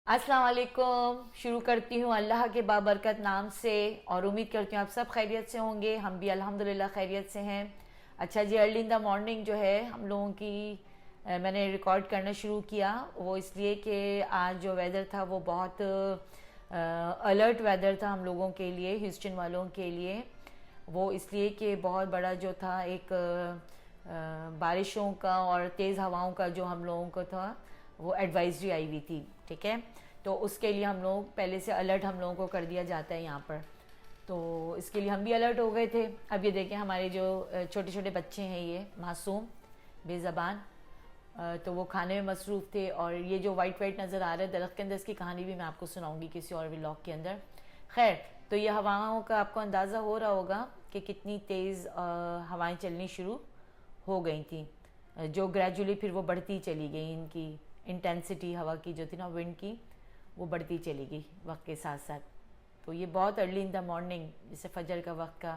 अस्सलाम वालेकुम। शुरू करती हूँ अल्लाह के बाबरकत नाम से और उम्मीद करती हूँ आप सब खैरियत से होंगे। हम भी अल्हम्दुलिल्लाह खैरियत से हैं। अच्छा जी, अर्ली इन द मॉर्निंग जो है हम लोगों की मैंने रिकॉर्ड करना शुरू किया वो इसलिए कि आज जो वेदर था वो बहुत अलर्ट वेदर था हम लोगों के लिए, ह्यूस्टन वालों के लिए। वो इसलिए कि बहुत बड़ा जो था एक बारिशों का और तेज़ हवाओं का जो हम लोगों को था वो एडवाइजरी आई हुई थी। ठीक है, तो उसके लिए हम लोग पहले से अलर्ट हम लोगों को कर दिया जाता है यहाँ पर। तो इसके लिए हम भी अलर्ट हो गए थे। अब ये देखें हमारे जो छोटे छोटे बच्चे हैं, ये मासूम बेज़बान, तो वो खाने में मसरूफ़ थे। और ये जो वाइट वाइट नज़र आ रहा है दरख्त के अंदर, इसकी कहानी भी मैं आपको सुनाऊंगी किसी और व्लॉग के अंदर। खैर, तो ये हवाओं का आपको अंदाज़ा हो रहा होगा कि कितनी तेज़ हवाएं चलनी शुरू हो गई थी, जो ग्रेजुअली फिर वो बढ़ती चली गई। इनकी इंटेंसिटी हवा की जो थी ना, विंड की, वो बढ़ती चली गई वक्त के साथ साथ। तो ये बहुत अर्ली इन द मॉर्निंग, जैसे फजर का वक्त का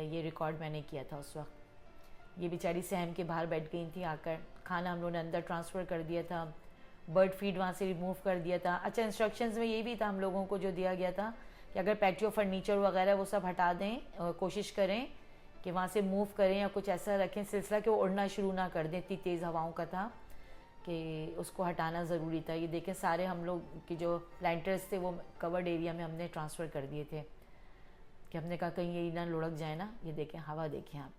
ये रिकॉर्ड मैंने किया था उस वक्त। ये बेचारी सहम के बाहर बैठ गई थी आकर। खाना हम लोगों ने अंदर ट्रांसफ़र कर दिया था, बर्ड फीड वहाँ से रिमूव कर दिया था। अच्छा, इंस्ट्रक्शंस में ये भी था हम लोगों को जो दिया गया था कि अगर पैटियो फर्नीचर वगैरह वो सब हटा दें, कोशिश करें कि वहाँ से मूव करें या कुछ ऐसा रखें सिलसिला कि वो उड़ना शुरू ना कर दें। इतनी तेज़ हवाओं का था कि उसको हटाना ज़रूरी था। ये देखें सारे हम लोग की जो प्लांटर्स थे वो कवर्ड एरिया में हमने ट्रांसफ़र कर दिए थे कि हमने कहा कहीं ये ना लुढ़क जाए ना। ये देखें हवा, देखें आप,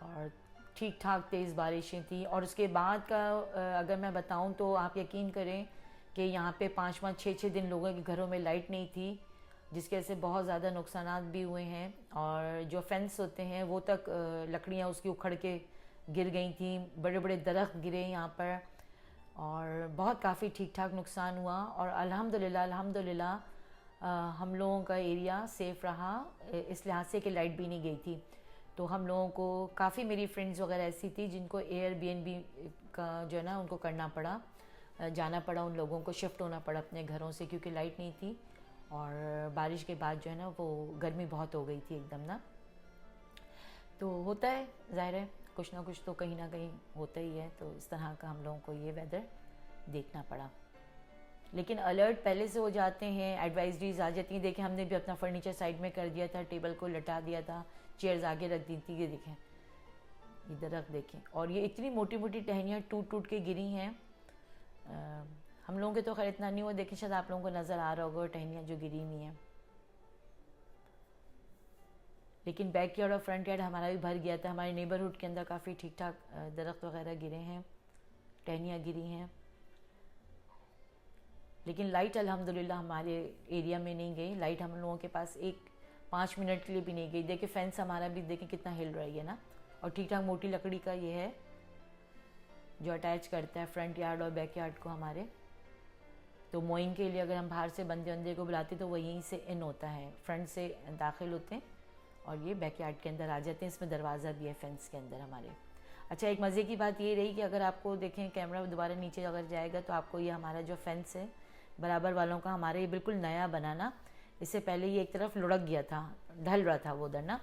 और ठीक ठाक तेज़ बारिशें थी। और उसके बाद का अगर मैं बताऊं तो आप यकीन करें कि यहाँ पे 5-5 6-6 दिन लोगों के घरों में लाइट नहीं थी, जिसकी वजह से बहुत ज़्यादा नुकसानात भी हुए हैं। और जो फेंस होते हैं वो तक लकड़ियाँ उसकी उखड़ के गिर गई थी, बड़े बड़े दरख्त गिरे यहाँ पर, और बहुत काफ़ी ठीक ठाक नुकसान हुआ। और अल्हम्दुलिल्लाह अल्हम्दुलिल्लाह हम लोगों का एरिया सेफ़ रहा, इस लिहाज से कि लाइट भी नहीं गई थी। तो हम लोगों को काफ़ी, मेरी फ्रेंड्स वगैरह ऐसी थी जिनको एयरबीएनबी का जो है ना उनको करना पड़ा, जाना पड़ा, उन लोगों को शिफ्ट होना पड़ा अपने घरों से, क्योंकि लाइट नहीं थी। और बारिश के बाद जो है ना वो गर्मी बहुत हो गई थी एकदम ना। तो होता है, ज़ाहिर है कुछ ना कुछ तो कहीं ना कहीं होता ही है। तो इस तरह का हम लोगों को ये वेदर देखना पड़ा। लेकिन अलर्ट पहले से हो जाते हैं, एडवाइजरीज आ जाती हैं। देखें हमने भी अपना फर्नीचर साइड में कर दिया था, टेबल को लटा दिया था, चेयर्स आगे रख दी थी। ये देखें इधर रख, देखें, और ये इतनी मोटी मोटी टहनियाँ टूट टूट के गिरी हैं। हम लोगों के तो खैर इतना नहीं हुआ, देखें शायद आप लोगों को नज़र आ रहा होगा टहनियाँ जो गिरी हुई हैं। लेकिन बैक यार्ड और फ्रंट यार्ड हमारा भी भर गया था। हमारे नेबरहुड के अंदर काफ़ी ठीक ठाक दरख्त वगैरह गिरे हैं, टहनियाँ गिरी हैं। लेकिन लाइट अल्हम्दुलिल्लाह हमारे एरिया में नहीं गई। लाइट हम लोगों के पास एक 5 मिनट के लिए भी नहीं गई। देखिए फेंस हमारा भी देखें कितना हिल रही है ना, और ठीक ठाक मोटी लकड़ी का ये है जो अटैच करता है फ्रंट यार्ड और बैक यार्ड को हमारे। तो मोइंग के लिए अगर हम बाहर से बंदे बंदे को बुलाते तो वो यहीं से इन होता है, फ्रंट से दाखिल होते हैं और ये बैक यार्ड के अंदर आ जाते हैं। इसमें दरवाज़ा भी है फेंस के अंदर हमारे। अच्छा, एक मज़े की बात ये रही कि अगर आपको देखें कैमरा दोबारा नीचे अगर जाएगा तो आपको ये हमारा जो फेंस है बराबर वालों का, हमारे ये बिल्कुल नया बनाना। इससे पहले ये एक तरफ लुढ़क गया था, ढल रहा था वो उधर ना,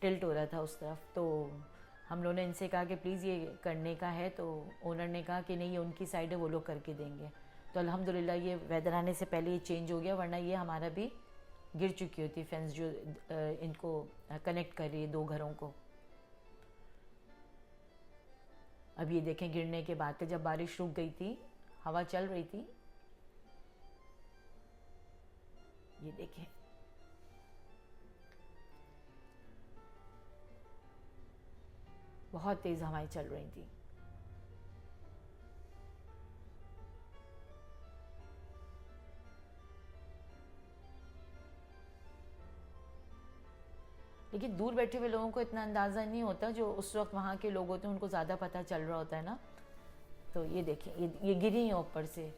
टिल्ट हो रहा था उस तरफ। तो हम लोगों ने इनसे कहा कि प्लीज़ ये करने का है, तो ओनर ने कहा कि नहीं ये उनकी साइड है, वो लोग करके देंगे। तो अल्हम्दुलिल्लाह ये वेदर आने से पहले ये चेंज हो गया, वरना ये हमारा भी गिर चुकी होती फेंस जो इनको कनेक्ट कर रही है दो घरों को। अब ये देखें गिरने के बाद, जब बारिश रुक गई थी, हवा चल रही थी, ये देखें बहुत तेज़ हवाएं चल रही थी। लेकिन दूर बैठे हुए लोगों को इतना अंदाज़ा नहीं होता, जो उस वक्त वहाँ के लोग होते हैं उनको ज़्यादा पता चल रहा होता है ना। तो ये देखें ये गिरी हैं ऊपर से,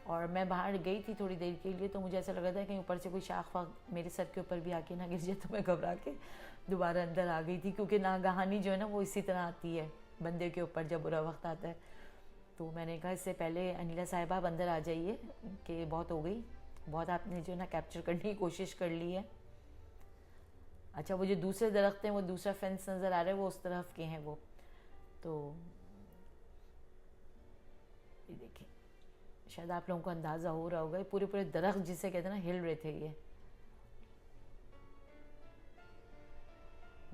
और मैं बाहर गई थी थोड़ी देर के लिए, तो मुझे ऐसा लग रहा था कहीं ऊपर से कोई शाख वाख मेरे सर के ऊपर भी आके ना गिर जाए। तो मैं घबरा के दोबारा अंदर आ गई थी, क्योंकि नागहानी जो है ना वो इसी तरह आती है बंदे के ऊपर जब बुरा वक्त आता है। तो मैंने कहा इससे पहले अनिला साहिबा आप अंदर आ जाइए कि बहुत हो गई, बहुत आपने जो है ना कैप्चर करने की कोशिश कर ली है। अच्छा, वो जो दूसरे दरख्त हैं, वो दूसरा फेंस नज़र आ रहा है, वो उस तरफ के हैं वो। तो देखिए, शायद आप लोगों को अंदाज़ा हो रहा होगा, पूरे पूरे दरख्त जिसे कहते हैं ना हिल रहे थे ये।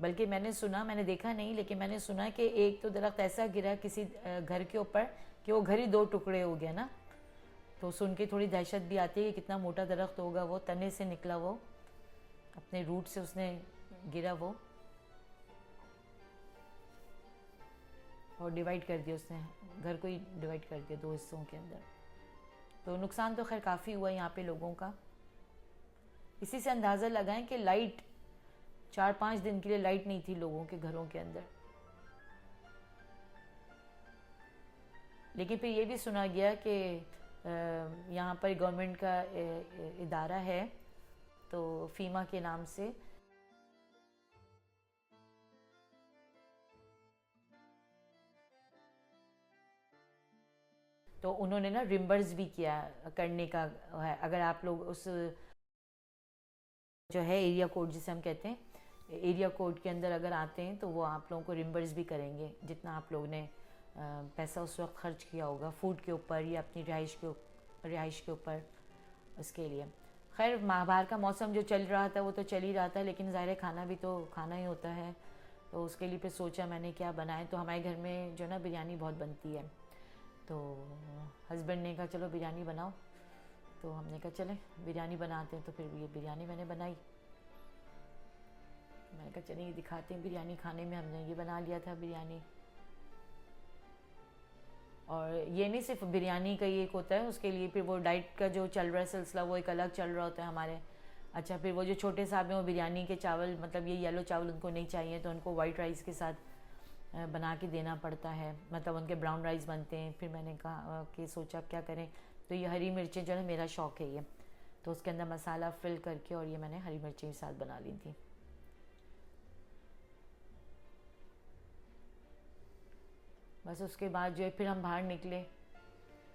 बल्कि मैंने सुना, मैंने देखा नहीं, लेकिन मैंने सुना कि एक तो दरख्त ऐसा गिरा किसी घर के ऊपर कि वो घर ही दो टुकड़े हो गया ना। तो सुन के थोड़ी दहशत भी आती है कि कितना मोटा दरख्त होगा वो, तने से निकला वो, अपने रूट से उसने गिरा वो, और डिवाइड कर दिया उसने, घर को ही डिवाइड कर दिया दो हिस्सों के अंदर। तो नुकसान तो खैर काफ़ी हुआ यहाँ पे लोगों का। इसी से अंदाज़ा लगाएं कि लाइट 4-5 दिन के लिए लाइट नहीं थी लोगों के घरों के अंदर। लेकिन फिर ये भी सुना गया कि यहाँ पर गवर्नमेंट का इदारा है, तो फीमा के नाम से, तो उन्होंने ना रिम्बर्स भी किया करने का है। अगर आप लोग उस जो है एरिया कोड जिसे हम कहते हैं, एरिया कोड के अंदर अगर आते हैं तो वो आप लोगों को रिम्बर्स भी करेंगे जितना आप लोगों ने पैसा उस वक्त खर्च किया होगा फूड के ऊपर या अपनी रिहाइश के ऊपर, उसके लिए। खैर बाहर का मौसम जो चल रहा था वो तो चल ही रहा था, लेकिन ज़ाहिर है खाना भी तो खाना ही होता है। तो उसके लिए फिर सोचा मैंने क्या बनाएं, तो हमारे घर में जो ना बिरयानी बहुत बनती है, तो हस्बैंड ने कहा चलो बिरयानी बनाओ, तो हमने कहा चलें बिरयानी बनाते हैं। तो फिर ये बिरयानी मैंने बनाई। मैंने कहा चलिए ये दिखाते हैं बिरयानी खाने में। हमने ये बना लिया था बिरयानी। और ये नहीं सिर्फ बिरयानी का ही एक होता है, उसके लिए फिर वो डाइट का जो चल रहा है सिलसिला वो एक अलग चल रहा होता है हमारे। अच्छा, फिर वो जो छोटे साहब हैं वो बिरयानी के चावल, मतलब ये येलो चावल उनको नहीं चाहिए, तो उनको वाइट राइस के साथ बना के देना पड़ता है, मतलब उनके ब्राउन राइस बनते हैं। फिर मैंने कहा कि सोचा क्या करें, तो ये हरी मिर्चें जो है मेरा शौक़ है ये, तो उसके अंदर मसाला फिल करके और ये मैंने हरी मिर्चें के साथ बना ली थी। बस उसके बाद जो है फिर हम बाहर निकले,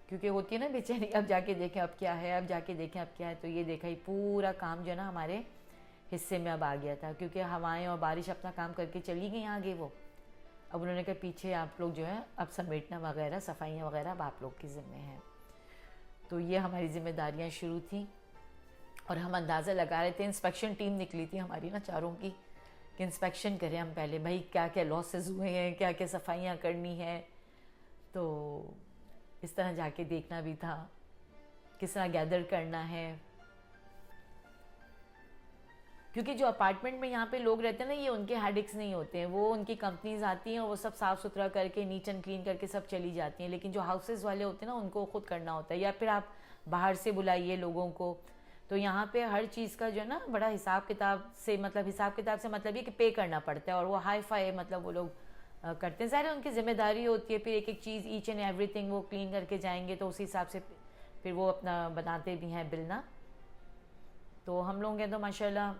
क्योंकि होती है ना बेचैनी, अब जाके देखें अब क्या है, अब जाके देखें अब क्या है। तो ये देखा ही पूरा काम जो है ना हमारे हिस्से में अब आ गया था, क्योंकि हवाएं और बारिश अपना काम करके चली गई आगे वो। अब उन्होंने कहा पीछे आप लोग जो है अब समेटना वगैरह, सफाइयाँ वगैरह अब आप लोग की ज़िम्मे हैं। तो ये हमारी जिम्मेदारियाँ शुरू थी, और हम अंदाज़ा लगा रहे थे, इंस्पेक्शन टीम निकली थी हमारी ना चारों की, कि इंस्पेक्शन करें हम पहले, भाई क्या क्या लॉसेस हुए हैं, क्या क्या सफाइयाँ करनी है। तो इस तरह जाके देखना भी था, किस तरह गैदर करना है, क्योंकि जो अपार्टमेंट में यहाँ पे लोग रहते हैं ना, ये उनके हेडेक्स नहीं होते हैं, वो उनकी कंपनीज आती हैं और वो सब साफ़ सुथरा करके नीट एंड क्लीन करके सब चली जाती हैं। लेकिन जो हाउसेस वाले होते हैं ना, उनको खुद करना होता है, या फिर आप बाहर से बुलाइए लोगों को। तो यहाँ पे हर चीज़ का जो है ना बड़ा हिसाब किताब से, मतलब हिसाब किताब से मतलब ये कि पे करना पड़ता है, और वो हाई फाई मतलब वो लोग करते हैं। ज़ाहिर उनकी जिम्मेदारी होती है, फिर एक एक चीज़ ईच एंड एवरीथिंग वो क्लीन करके जाएंगे, तो उसी हिसाब से फिर वो अपना बनाते भी हैं बिल ना। तो हम लोग हैं तो माशाल्लाह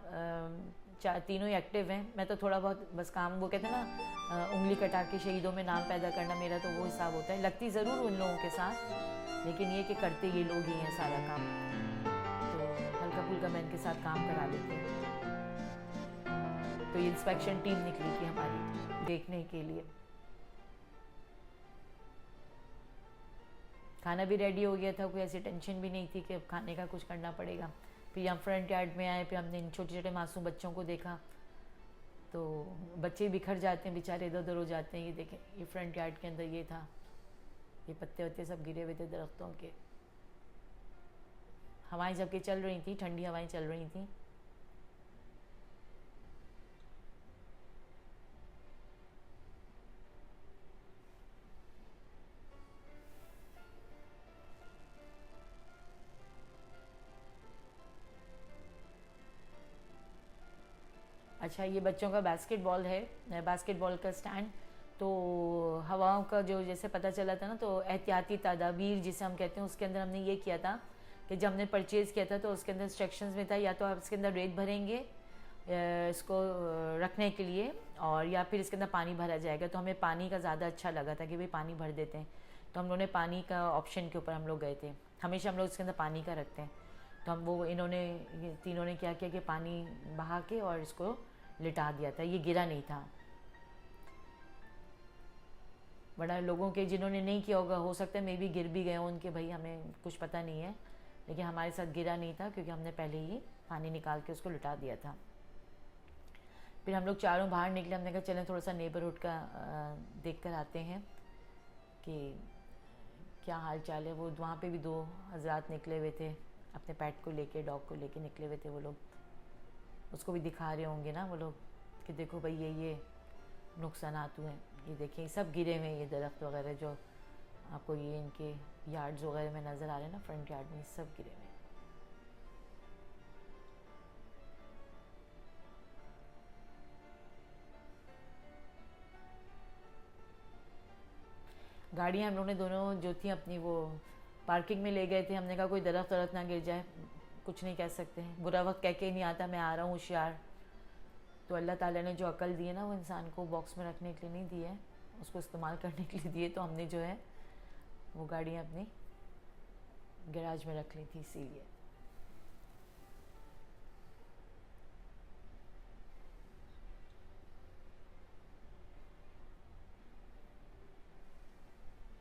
तीनों ही एक्टिव हैं। मैं तो थोड़ा बहुत बस काम, वो कहते हैं ना उंगली कटा के शहीदों में नाम पैदा करना, मेरा तो वो हिसाब होता है। लगती ज़रूर उन लोगों के साथ, लेकिन ये कि करते ये लोग ही हैं सारा काम, तो हल्का फुल्का मैं इनके साथ काम करा लेती हूँ। तो ये इंस्पेक्शन टीम निकली थी हमारी देखने के लिए। खाना भी रेडी हो गया था, कोई ऐसी टेंशन भी नहीं थी कि अब खाने का कुछ करना पड़ेगा। फिर हम फ्रंट यार्ड में आए, फिर हमने इन छोटे छोटे मासूम बच्चों को देखा, तो बच्चे बिखर जाते हैं बेचारे, इधर उधर हो जाते हैं। ये देखें, ये फ्रंट यार्ड के अंदर ये था, ये पत्ते वत्ते सब गिरे हुए थे दरख्तों के। हवाएं जबकि चल रही थी, ठंडी हवाएं चल रही थी। अच्छा, ये बच्चों का बास्केटबॉल है, बास्केटबॉल का स्टैंड। तो हवाओं का जो जैसे पता चला था ना, तो एहतियाती तदाबीर जिसे हम कहते हैं, उसके अंदर हमने ये किया था कि जब हमने परचेज़ किया था तो उसके अंदर इंस्ट्रक्शंस में था, या तो आप इसके अंदर रेत भरेंगे इसको रखने के लिए, और या फिर इसके अंदर पानी भरा जाएगा। तो हमें पानी का ज़्यादा अच्छा लगा था कि भाई पानी भर देते हैं, तो हम लोगों ने पानी का ऑप्शन के ऊपर हम लोग गए थे। हमेशा हम लोग इसके अंदर पानी का रखते हैं। तो हम वो इन्होंने तीनों ने क्या किया कि पानी बहा के और इसको लिटा दिया था, ये गिरा नहीं था। वरना लोगों के जिन्होंने नहीं किया होगा हो सकता है मे भी गिर भी गए हों उनके, भाई हमें कुछ पता नहीं है, लेकिन हमारे साथ गिरा नहीं था क्योंकि हमने पहले ही पानी निकाल के उसको लुटा दिया था। फिर हम लोग चारों बाहर निकले, हमने कहा चलें थोड़ा सा नेबरहुड का देख कर आते हैं कि क्या हाल चाल है। वो वहाँ पे भी दो हजरात निकले हुए थे, अपने पेट को लेके, डॉग को लेके निकले हुए थे वो लोग। उसको भी दिखा रहे होंगे ना वो लोग कि देखो भाई ये नुकसानात हुए हैं, ये देखिए सब गिरे हुए हैं, ये दरख्त वगैरह जो आपको ये इनके यार्ड्स वगैरह में नज़र आ रहे हैं ना, फ्रंट यार्ड में सब गिरे हुए हैं। गाड़ियाँ हम लोगों ने दोनों जो थी अपनी वो पार्किंग में ले गए थे। हमने कहा कोई दरख्त वरख्त ना गिर जाए, कुछ नहीं कह सकते हैं, बुरा वक्त कह के ही नहीं आता, मैं आ रहा हूँ होशियार। तो अल्लाह ताला ने जो अकल दी है ना वो इंसान को बॉक्स में रखने के लिए नहीं दी है, उसको इस्तेमाल करने के लिए दी है। तो हमने जो है वो गाड़ियाँ अपनी गैराज में रख ली थी इसीलिए।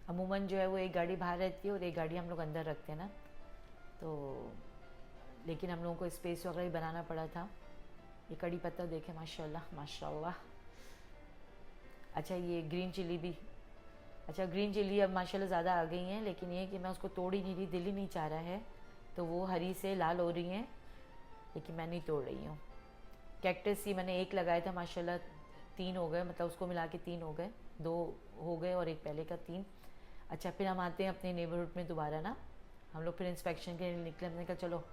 अमूमन जो है वो एक गाड़ी बाहर रहती है और एक गाड़ी हम लोग अंदर रखते हैं ना, तो लेकिन हम लोगों को स्पेस वगैरह ही बनाना पड़ा था। ये कड़ी पत्ता देखें माशाल्लाह माशाल्लाह। अच्छा ये ग्रीन चिली भी, अच्छा ग्रीन चिली अब माशाल्लाह ज़्यादा आ गई हैं, लेकिन ये कि मैं उसको तोड़ ही नहीं रही, दिल ही नहीं चाह रहा है, तो वो हरी से लाल हो रही हैं, लेकिन मैं नहीं तोड़ रही हूँ। कैक्टस ही मैंने एक लगाया था माशाल्लाह 3 हो गए, मतलब उसको मिला के 3 हो गए, 2 हो गए और एक पहले का 3। अच्छा फिर हम आते हैं अपने नेबरहुड में दोबारा ना, हम लोग फिर इंस्पेक्शन के लिए निकले। हमने कहा चलो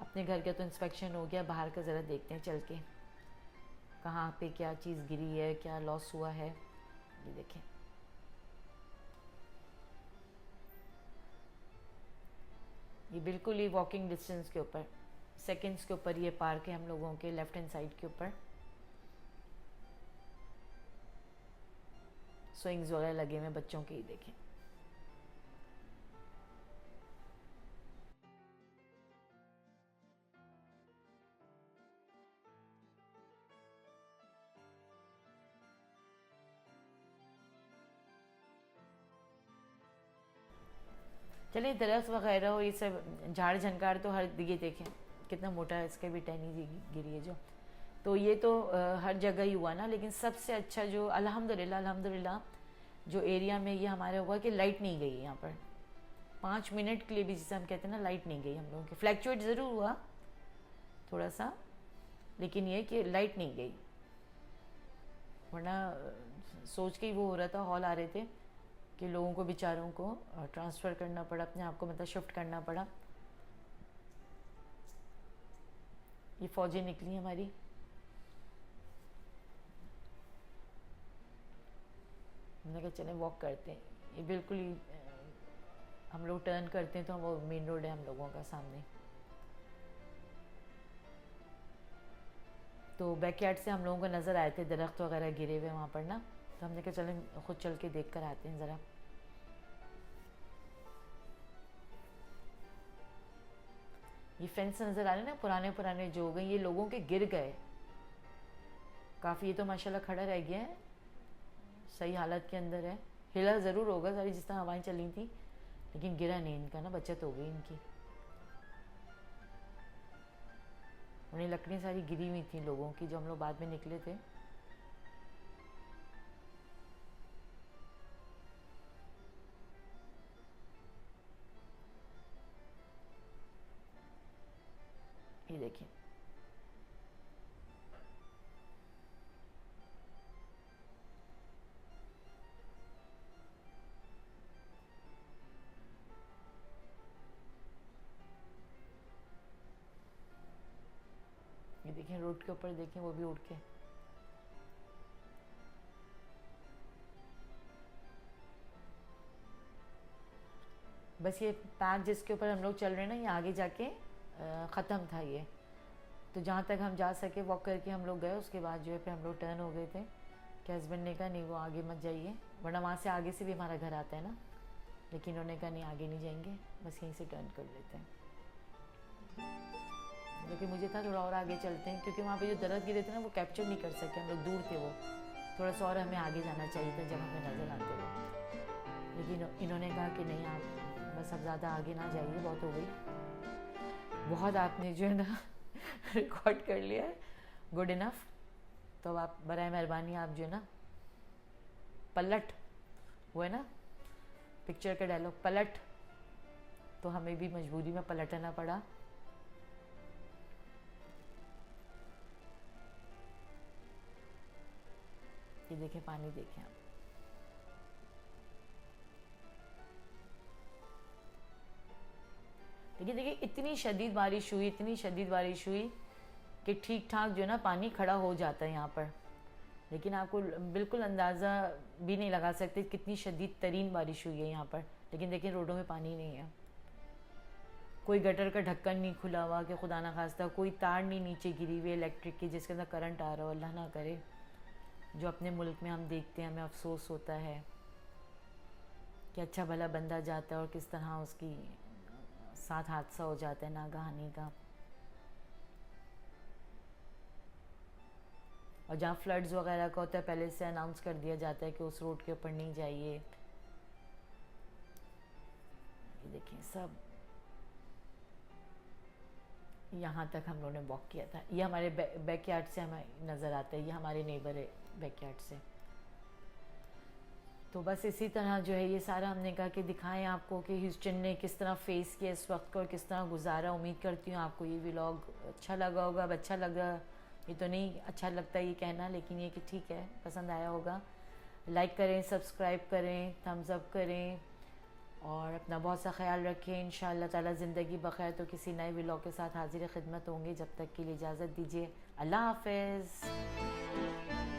अपने घर का तो इंस्पेक्शन हो गया, बाहर का ज़रा देखते हैं चल के कहाँ पे क्या चीज़ गिरी है, क्या लॉस हुआ है। ये देखें ये बिल्कुल ही वॉकिंग डिस्टेंस के ऊपर, सेकंड्स के ऊपर ये पार्क है हम लोगों के लेफ़्ट हैंड साइड के ऊपर। स्विंग्स वगैरह लगे हुए बच्चों के, ही देखें। चलिए दरख्त वगैरह और ये सब झाड़ झंकार तो हर, ये देखें कितना मोटा है, इसके भी टहनी गिरी है जो, तो ये तो हर जगह ही हुआ ना। लेकिन सबसे अच्छा जो अल्हम्दुलिल्लाह अल्हम्दुलिल्लाह जो एरिया में ये हमारा हुआ कि लाइट नहीं गई यहाँ पर 5 मिनट के लिए भी, जिसे हम कहते हैं ना, लाइट नहीं गई हम लोगों की। फ्लैक्चुएट ज़रूर हुआ थोड़ा सा, लेकिन ये कि लाइट नहीं गई, वरना सोच के ही वो हो रहा था, हॉल आ रहे थे कि लोगों को बेचारों को ट्रांसफ़र करना पड़ा अपने आप को, मतलब शिफ्ट करना पड़ा। ये फ़ौजें निकली हमारी, हमने कहा चलें वॉक करते हैं। ये बिल्कुल ही हम लोग टर्न करते हैं तो वो मेन रोड है हम लोगों का सामने, तो बैकयार्ड से हम लोगों को नज़र आए थे दरख्त वगैरह गिरे हुए वहाँ पर ना, तो हमने कहा चलें खुद चल के देख कर आते हैं ज़रा। ये फेंस नज़र आ रहे हैं ना पुराने पुराने जो हो गए, ये लोगों के गिर गए काफ़ी। ये तो माशाल्लाह खड़ा रह गया है, सही हालत के अंदर है। हिला ज़रूर होगा सारी जिस तरह हवाएं चली थी, लेकिन गिरा नहीं इनका ना, बचत हो गई इनकी। उन्हें लकड़ियाँ सारी गिरी हुई थी लोगों की जो हम लोग बाद में निकले थे। ये देखिए ये देखें रोड के ऊपर देखें वो भी उड़ के, बस ये पैच जिसके ऊपर हम लोग चल रहे हैं ना, ये आगे जाके ख़त्म था ये, तो जहाँ तक हम जा सके वॉक करके हम लोग गए। उसके बाद जो है फिर हम लोग टर्न हो गए थे कि हस्बैंड ने कहा नहीं वो आगे मत जाइए, वरना वहाँ से आगे से भी हमारा घर आता है ना, लेकिन उन्होंने कहा नहीं आगे नहीं जाएंगे, बस यहीं से टर्न कर लेते हैं। लेकिन मुझे था थोड़ा और आगे चलते हैं, क्योंकि वहाँ पे जो दरख्त गिरे थे ना वो कैप्चर नहीं कर सके हम लोग, दूर थे वो, थोड़ा सा और हमें आगे जाना चाहिए था जब हमें नज़र आते थे, लेकिन इन्होंने कहा कि नहीं, आप बस अब ज़्यादा आगे ना जाइए, बहुत हो गई, बहुत आपने जो है ना रिकॉर्ड कर लिया है, गुड इनफ। तो अब आप बराए मेहरबानी आप जो है ना पलट, वो है ना पिक्चर का डायलॉग पलट, तो हमें भी मजबूरी में पलटना पड़ा। ये देखें, पानी देखें आप, देखिए देखिए इतनी शदीद बारिश हुई, इतनी शदीद बारिश हुई कि ठीक ठाक जो है ना पानी खड़ा हो जाता है यहाँ पर, लेकिन आपको बिल्कुल अंदाज़ा भी नहीं लगा सकते कितनी शदीद तरीन बारिश हुई है यहाँ पर। लेकिन देखिए रोडों में पानी नहीं है, कोई गटर का ढक्कन नहीं खुला हुआ कि खुदा ना खास्ता कोई तार नहीं नीचे गिरी हुई इलेक्ट्रिक की जिसके अंदर करंट आ रहा हो, अल्लाह ना करे। जो अपने मुल्क में हम देखते हैं, हमें अफसोस होता है कि अच्छा भला बंदा जाता है और किस तरह उसकी साथ हादसा हो जाता है नागहानी का। और जहाँ फ्लड्स वगैरह का होता है पहले से अनाउंस कर दिया जाता है कि उस रोड के ऊपर नहीं जाइए। ये देखिए सब यहाँ तक हम लोगों ने वॉक किया था, ये हमारे बैकयार्ड से हमें नज़र आता है, ये हमारे नेबर है बैकयार्ड से। तो बस इसी तरह जो है ये सारा हमने कहा कि दिखाएं आपको कि ह्यूस्टन ने किस तरह फेस किया इस वक्त को और किस तरह गुजारा। उम्मीद करती हूँ आपको ये व्लॉग अच्छा लगा होगा। अब अच्छा लगा ये तो नहीं अच्छा लगता ये कहना, लेकिन ये कि ठीक है पसंद आया होगा। लाइक करें, सब्सक्राइब करें, थम्स अप करें और अपना बहुत सा ख्याल रखें। इंशाअल्लाह ताला ज़िंदगी बखैर तो किसी नए व्लॉग के साथ हाजिर खिदमत होंगे। जब तक के लिए इजाज़त दीजिए, अल्लाह हाफ़िज़।